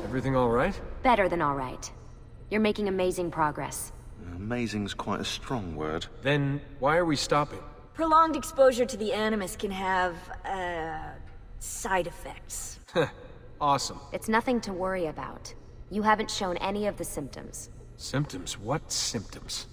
Everything all right? Better than all right. You're making amazing progress. Amazing's quite a strong word. Then why are we stopping? Prolonged exposure to the Animus can have, side effects. Awesome. It's nothing to worry about. You haven't shown any of the symptoms. Symptoms? What symptoms?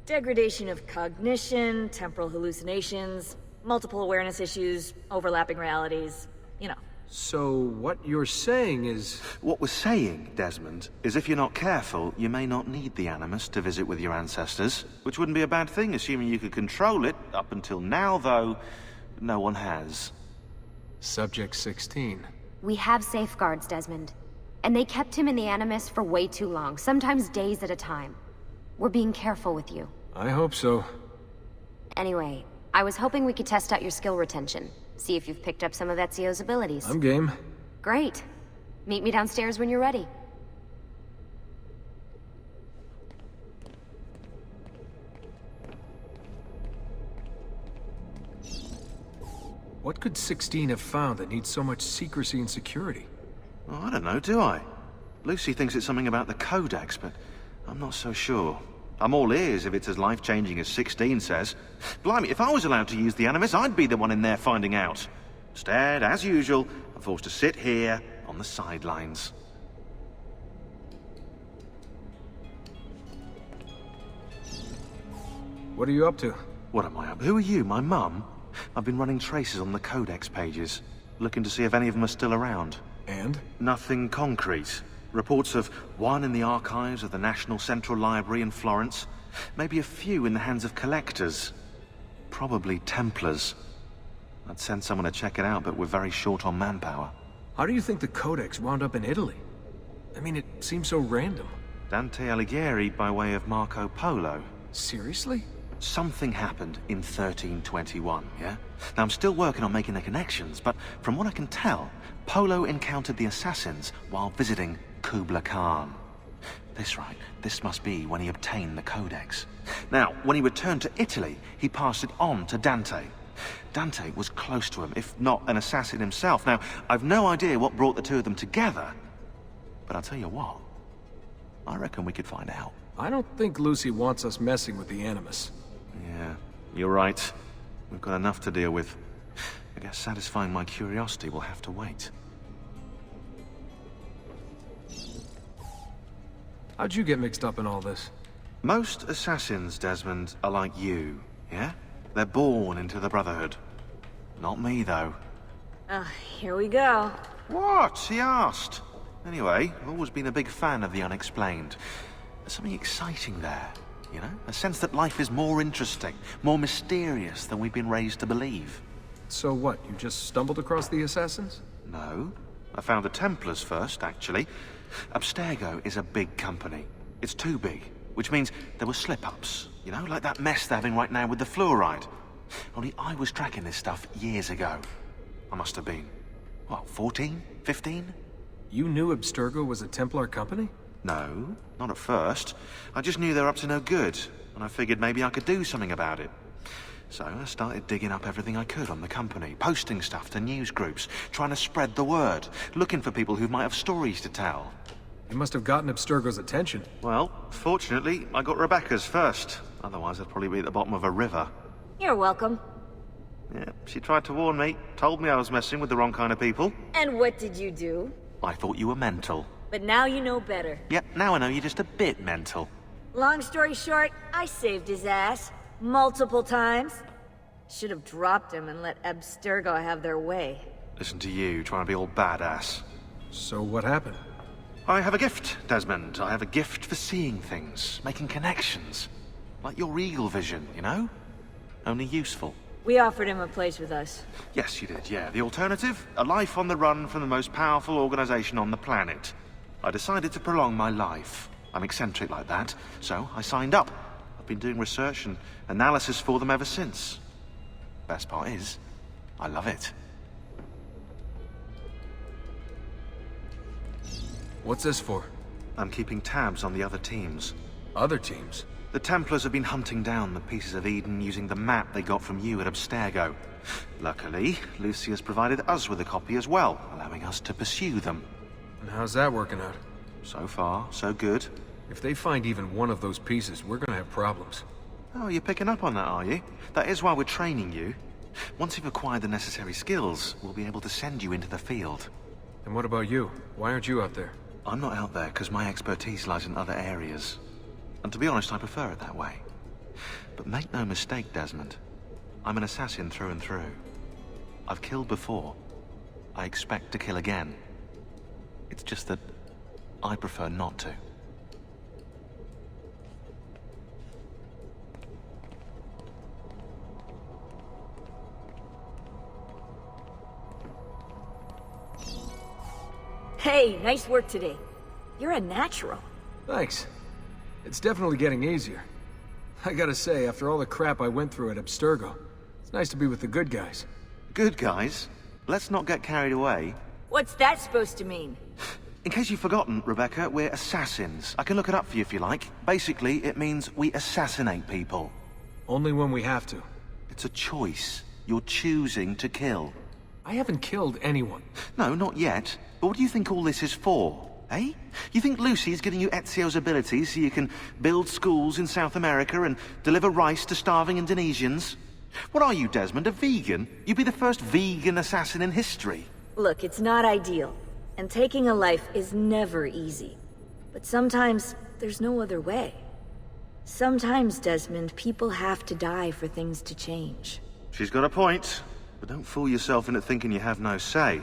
Degradation of cognition, temporal hallucinations, multiple awareness issues, overlapping realities, you know. So what you're saying is... What we're saying, Desmond, is if you're not careful, you may not need the Animus to visit with your ancestors. Which wouldn't be a bad thing, assuming you could control it. Up until now, though, no one has. Subject 16. We have safeguards, Desmond. And they kept him in the Animus for way too long, sometimes days at a time. We're being careful with you. I hope so. Anyway, I was hoping we could test out your skill retention. See if you've picked up some of Ezio's abilities. I'm game. Great. Meet me downstairs when you're ready. What could 16 have found that needs so much secrecy and security? Oh, I don't know, do I? Lucy thinks it's something about the Codex, but I'm not so sure. I'm all ears if it's as life-changing as 16 says. Blimey, if I was allowed to use the Animus, I'd be the one in there finding out. Instead, as usual, I'm forced to sit here on the sidelines. What are you up to? What am I up? Who are you, my mum? I've been running traces on the Codex pages, looking to see if any of them are still around. And? Nothing concrete. Reports of one in the archives of the National Central Library in Florence. Maybe a few in the hands of collectors. Probably Templars. I'd send someone to check it out, but we're very short on manpower. How do you think the Codex wound up in Italy? I mean, it seems so random. Dante Alighieri by way of Marco Polo. Seriously? Something happened in 1321, yeah? Now, I'm still working on making the connections, but from what I can tell, Polo encountered the assassins while visiting Kubla Khan. This must be when he obtained the Codex. Now, when he returned to Italy, he passed it on to Dante. Dante was close to him, if not an assassin himself. Now, I've no idea what brought the two of them together, but I'll tell you what, I reckon we could find out. I don't think Lucy wants us messing with the Animus. Yeah, you're right. We've got enough to deal with. I guess satisfying my curiosity will have to wait. How'd you get mixed up in all this? Most assassins, Desmond, are like you, yeah? They're born into the Brotherhood. Not me, though. Here we go. What? He asked. Anyway, I've always been a big fan of the unexplained. There's something exciting there, you know? A sense that life is more interesting, more mysterious than we've been raised to believe. So what, you just stumbled across the assassins? No. I found the Templars first, actually. Abstergo is a big company. It's too big, which means there were slip-ups, you know, like that mess they're having right now with the fluoride. Only I was tracking this stuff years ago. I must have been, what, 14? 15? You knew Abstergo was a Templar company? No, not at first. I just knew they were up to no good, and I figured maybe I could do something about it. So I started digging up everything I could on the company, posting stuff to news groups, trying to spread the word, looking for people who might have stories to tell. You must have gotten Abstergo's attention. Well, fortunately, I got Rebecca's first. Otherwise, I'd probably be at the bottom of a river. You're welcome. Yeah, she tried to warn me, told me I was messing with the wrong kind of people. And what did you do? I thought you were mental. But now you know better. Yep, now I know you're just a bit mental. Long story short, I saved his ass. Multiple times. Should have dropped him and let Abstergo have their way. Listen to you, trying to be all badass. So what happened? I have a gift, Desmond. I have a gift for seeing things, making connections. Like your eagle vision, you know? Only useful. We offered him a place with us. Yes, you did, yeah. The alternative? A life on the run from the most powerful organization on the planet. I decided to prolong my life. I'm eccentric like that, so I signed up. I've been doing research and analysis for them ever since. Best part is, I love it. What's this for? I'm keeping tabs on the other teams. Other teams? The Templars have been hunting down the pieces of Eden using the map they got from you at Abstergo. Luckily, Lucy has provided us with a copy as well, allowing us to pursue them. And how's that working out? So far, so good. If they find even one of those pieces, we're gonna have problems. Oh, you're picking up on that, are you? That is why we're training you. Once you've acquired the necessary skills, we'll be able to send you into the field. And what about you? Why aren't you out there? I'm not out there because my expertise lies in other areas. And to be honest, I prefer it that way. But make no mistake, Desmond. I'm an assassin through and through. I've killed before. I expect to kill again. It's just that I prefer not to. Hey, nice work today. You're a natural. Thanks. It's definitely getting easier. I gotta say, after all the crap I went through at Abstergo, it's nice to be with the good guys. Good guys. Let's not get carried away. What's that supposed to mean? In case you've forgotten, Rebecca, we're assassins. I can look it up for you if you like. Basically, it means we assassinate people. Only when we have to. It's a choice. You're choosing to kill. I haven't killed anyone. No, not yet. But what do you think all this is for? Eh? You think Lucy's giving you Ezio's abilities so you can build schools in South America and deliver rice to starving Indonesians? What are you, Desmond, a vegan? You'd be the first vegan assassin in history. Look, it's not ideal. And taking a life is never easy. But sometimes, there's no other way. Sometimes, Desmond, people have to die for things to change. She's got a point. But don't fool yourself into thinking you have no say.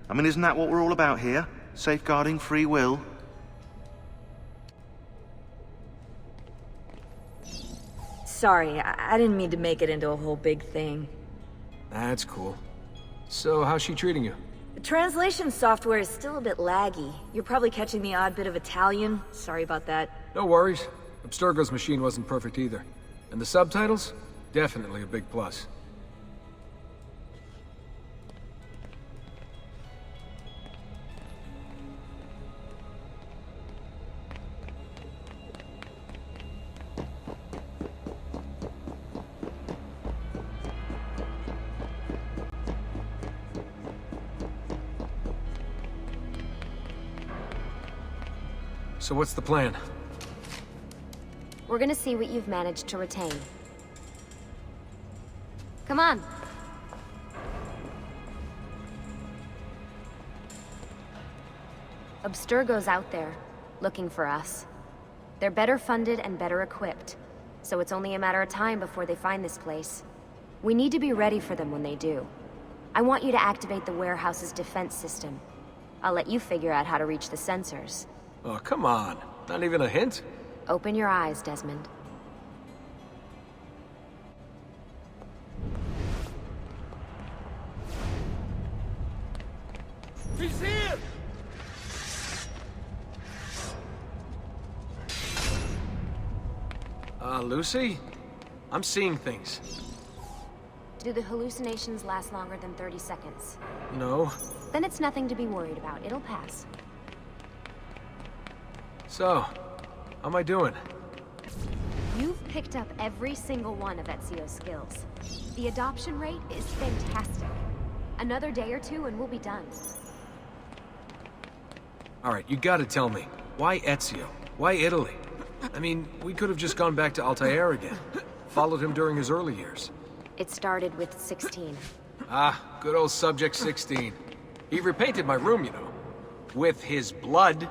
I mean, isn't that what we're all about here? Safeguarding free will? Sorry, I didn't mean to make it into a whole big thing. That's cool. So, how's she treating you? The translation software is still a bit laggy. You're probably catching the odd bit of Italian. Sorry about that. No worries. Abstergo's machine wasn't perfect either. And the subtitles? Definitely a big plus. So what's the plan? We're gonna see what you've managed to retain. Come on. Abstergo's out there, looking for us. They're better funded and better equipped, so it's only a matter of time before they find this place. We need to be ready for them when they do. I want you to activate the warehouse's defense system. I'll let you figure out how to reach the sensors. Oh, come on. Not even a hint? Open your eyes, Desmond. He's here! Lucy? I'm seeing things. Do the hallucinations last longer than 30 seconds? No. Then it's nothing to be worried about. It'll pass. So, how am I doing? You've picked up every single one of Ezio's skills. The adoption rate is fantastic. Another day or two and we'll be done. Alright, you gotta tell me. Why Ezio? Why Italy? I mean, we could have just gone back to Altair again. Followed him during his early years. It started with 16. Ah, good old Subject 16. He repainted my room, you know. With his blood.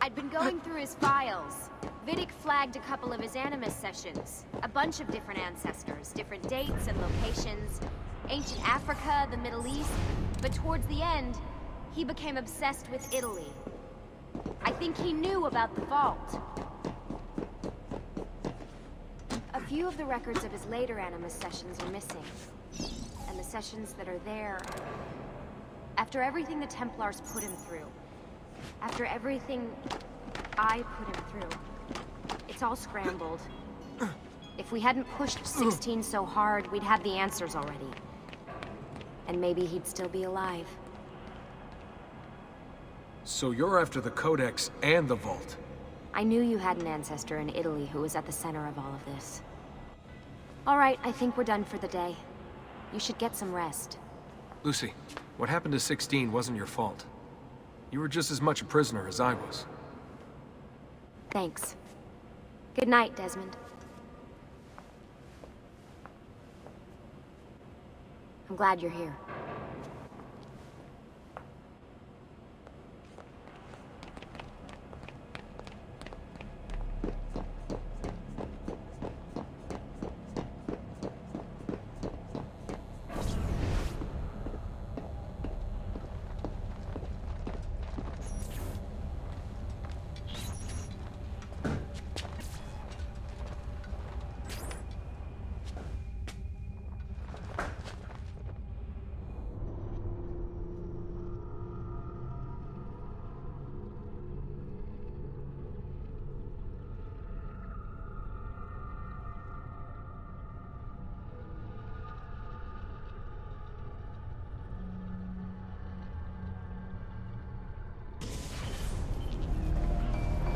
I'd been going through his files. Vidic flagged a couple of his Animus sessions. A bunch of different ancestors, different dates and locations. Ancient Africa, the Middle East. But towards the end, he became obsessed with Italy. I think he knew about the vault. A few of the records of his later Animus sessions are missing. And the sessions that are there... After everything the Templars put him through, after everything I put him through, it's all scrambled. If we hadn't pushed 16 so hard, we'd have the answers already. And maybe he'd still be alive. So you're after the Codex and the Vault? I knew you had an ancestor in Italy who was at the center of all of this. All right, I think we're done for the day. You should get some rest. Lucy, what happened to 16 wasn't your fault. You were just as much a prisoner as I was. Thanks. Good night, Desmond. I'm glad you're here.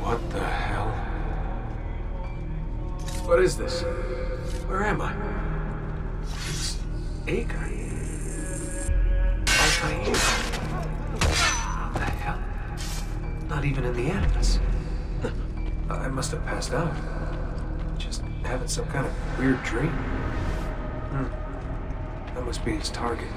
What the hell? What is this? Where am I? It's Acre. Altair. What the hell? Not even in the Animus. I must have passed out. Just having some kind of weird dream. That must be his target.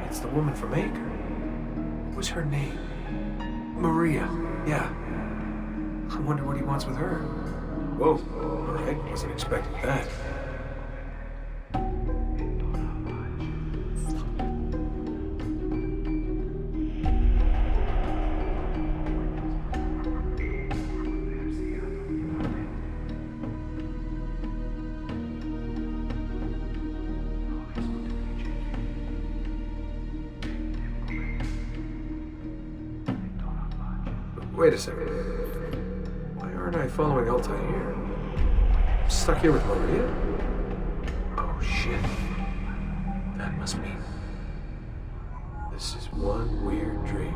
It's the woman from Acre. What was her name? Maria. Yeah. I wonder what he wants with her. Whoa. Alright, wasn't expecting that. Wait a second. Why aren't I following Altair? I'm stuck here with Maria? Oh shit. That must mean this is one weird dream.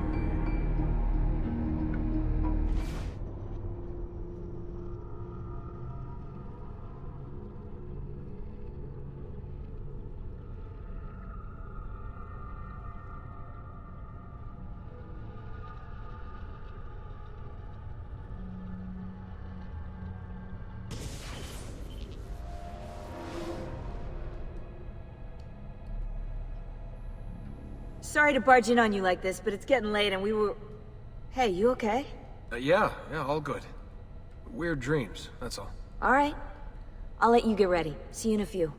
Sorry to barge in on you like this, but it's getting late and we were... Hey, you okay? Yeah, all good. Weird dreams, that's all. Alright. I'll let you get ready. See you in a few.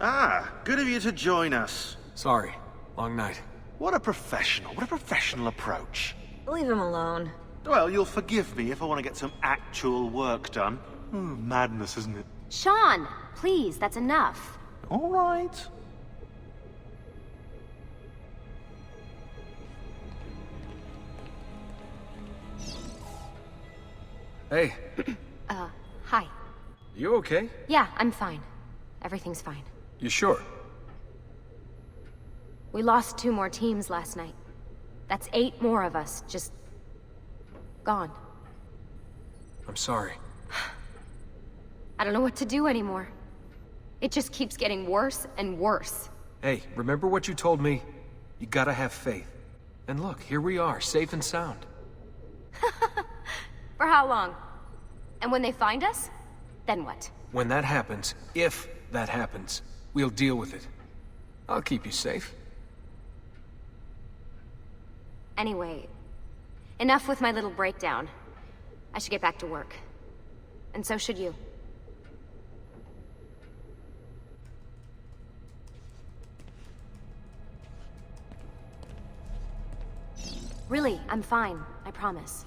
Ah, good of you to join us. Sorry, long night. What a professional approach. Leave him alone. Well, you'll forgive me if I want to get some actual work done. Madness, isn't it? Sean, please, that's enough. All right. Hey, Hi. you okay? Yeah, I'm fine. Everything's fine. You sure? We lost 2 more teams last night. That's 8 more of us, just... gone. I'm sorry. I don't know what to do anymore. It just keeps getting worse and worse. Hey, remember what you told me? You gotta have faith. And look, here we are, safe and sound. For how long? And when they find us, then what? When that happens, if that happens, we'll deal with it. I'll keep you safe. Anyway, enough with my little breakdown. I should get back to work. And so should you. Really, I'm fine. I promise.